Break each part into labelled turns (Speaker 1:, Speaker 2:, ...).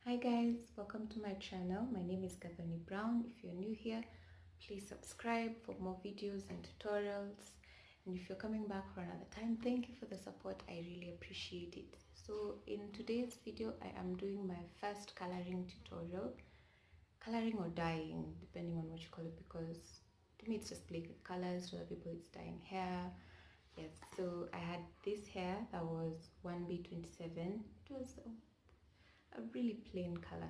Speaker 1: Hi guys, welcome to my channel. My name is Gathoni Brown. If you're new here, please subscribe for more videos and tutorials. And if you're coming back for another time, thank you for the support. I really appreciate it. So in today's video, I am doing my first coloring tutorial. Coloring or dyeing, depending on what you call it, because to me it's just playing with colors. To other people it's dyeing hair. Yes, so I had this hair that was 1B27. It was a really plain color,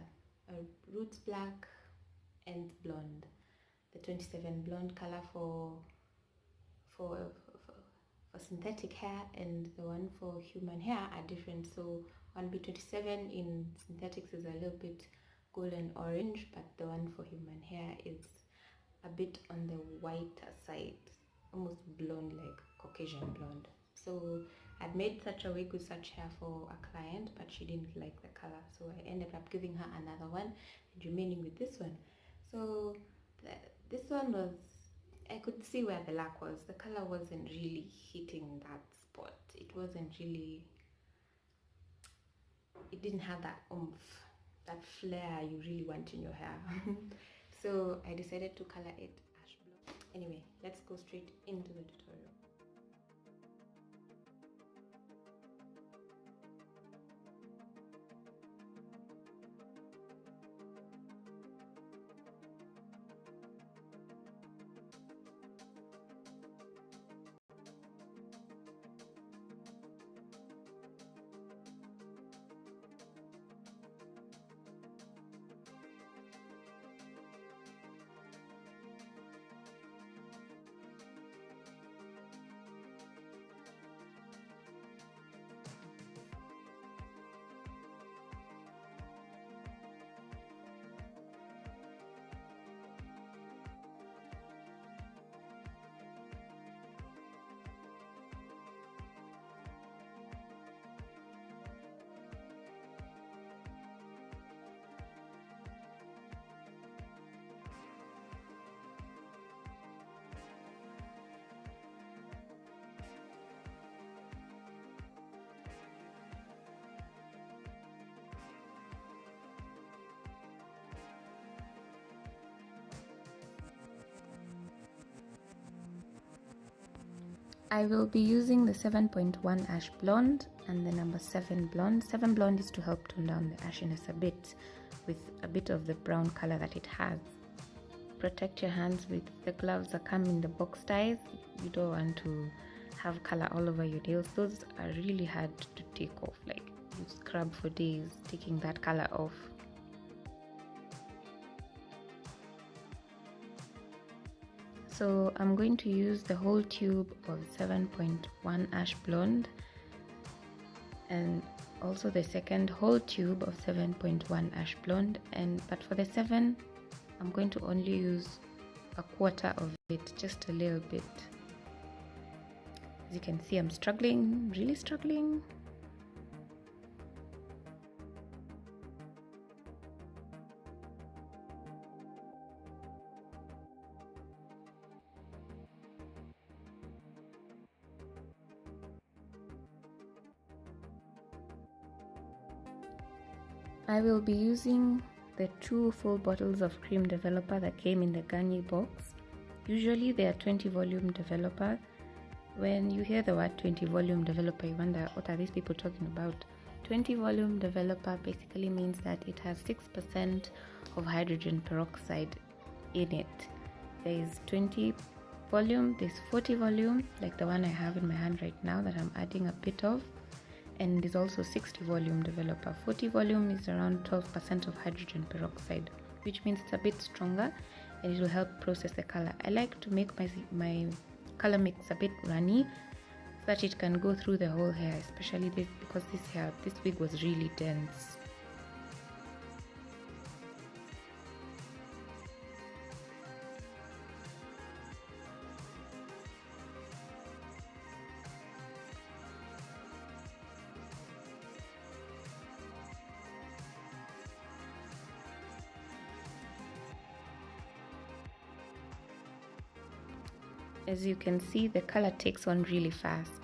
Speaker 1: roots black and blonde. The 27 blonde color for synthetic hair, and the one for human hair are different. So 1B27 in synthetics is a little bit golden orange, but the one for human hair is a bit on the whiter side, almost blonde, like Caucasian blonde. So I'd made such a wig with such hair for a client, but she didn't like the color, so I ended up giving her another one and remaining with this one. So this one was, I could see where the lack was. The color wasn't really hitting that spot. It wasn't really, it didn't have that oomph, that flair you really want in your hair. So I decided to color it ash blonde. Anyway, let's go straight into the tutorial. I will be using the 7.1 ash blonde and the number 7 blonde. 7 blonde is to help tone down the ashiness a bit with a bit of the brown color that it has. Protect your hands with the gloves that come in the box ties. You don't want to have color all over your nails. Those are really hard to take off. Like, you scrub for days taking that color off. So I'm going to use the whole tube of 7.1 ash blonde and also the second whole tube of 7.1 ash blonde, but for the 7 I'm going to only use a quarter of it, just a little bit. As you can see, I'm struggling, really struggling. I will be using the 2 full bottles of cream developer that came in the Garnier box. Usually they are 20 volume developer. When you hear the word 20 volume developer, you wonder, what are these people talking about? 20 volume developer basically means that it has 6% of hydrogen peroxide in it. There is 20 volume, there's 40 volume, like the one I have in my hand right now that I'm adding a bit of. And there's also 60 volume developer. 40 volume is around 12% of hydrogen peroxide, which means it's a bit stronger and it will help process the color. I like to make my color mix a bit runny so that it can go through the whole hair, especially this, because this wig was really dense. As you can see, the color takes on really fast.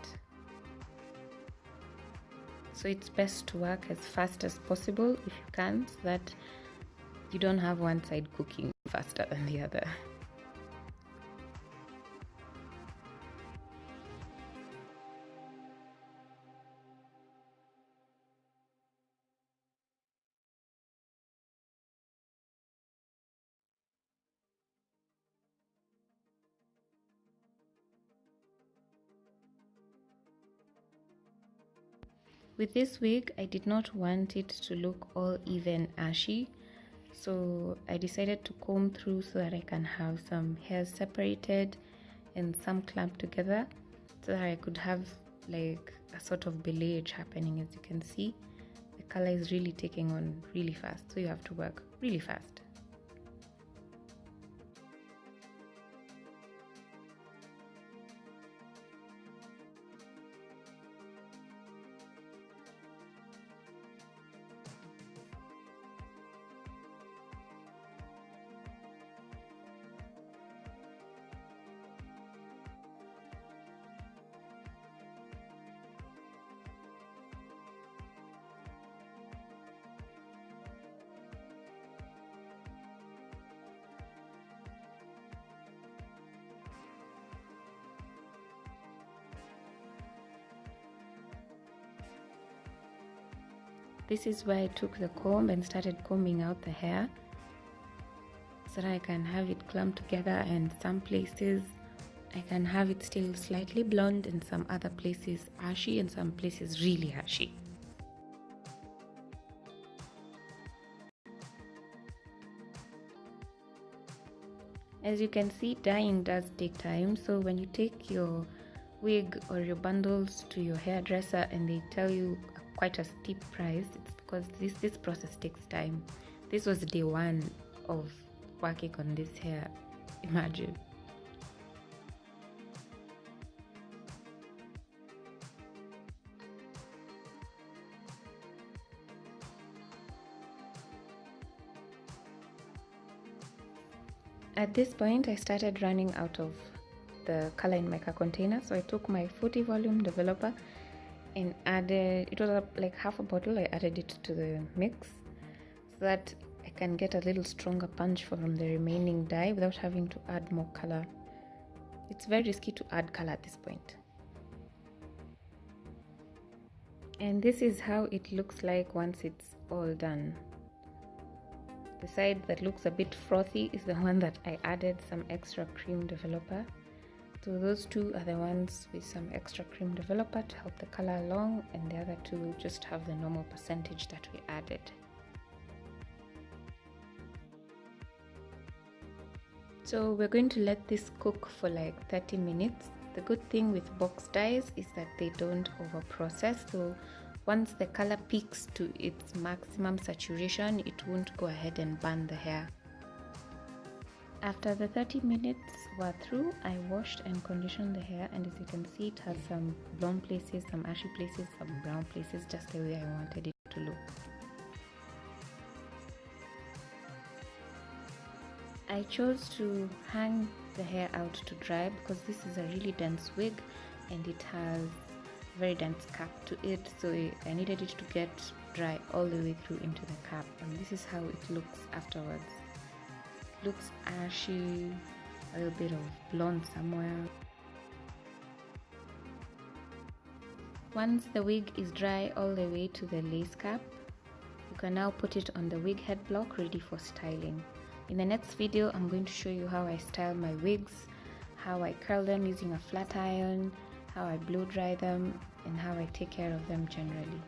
Speaker 1: So it's best to work as fast as possible if you can, so that you don't have one side cooking faster than the other. With this wig, I did not want it to look all even ashy, so I decided to comb through so that I can have some hairs separated and some clamped together, so that I could have like a sort of balayage happening. As you can see, the color is really taking on really fast, so you have to work really fast. This is where I took the comb and started combing out the hair so that I can have it clumped together, and some places I can have it still slightly blonde, and some other places ashy, and some places really ashy. As you can see, dyeing does take time, so when you take your wig or your bundles to your hairdresser and they tell you quite a steep price, it's because this process takes time. This was day one of working on this hair, imagine. At this point, I started running out of the color in my container, so I took my 40 volume developer and added, it was like half a bottle, I added it to the mix so that I can get a little stronger punch from the remaining dye without having to add more color. It's very risky to add color at this point. And this is how it looks like once it's all done. The side that looks a bit frothy is the one that I added some extra cream developer. So those two are the ones with some extra cream developer to help the color along, and the other two just have the normal percentage that we added. So we're going to let this cook for like 30 minutes. The good thing with box dyes is that they don't over process, so once the color peaks to its maximum saturation, it won't go ahead and burn the hair. After the 30 minutes were through, I washed and conditioned the hair, and as you can see, it has some blonde places, some ashy places, some brown places, just the way I wanted it to look. I chose to hang the hair out to dry because this is a really dense wig and it has very dense cap to it, so I needed it to get dry all the way through into the cap, and this is how it looks afterwards. It looks ashy, a little bit of blonde somewhere. Once the wig is dry all the way to the lace cap, you can now put it on the wig head block ready for styling. In the next video, I'm going to show you how I style my wigs, how I curl them using a flat iron, how I blow dry them, and how I take care of them generally.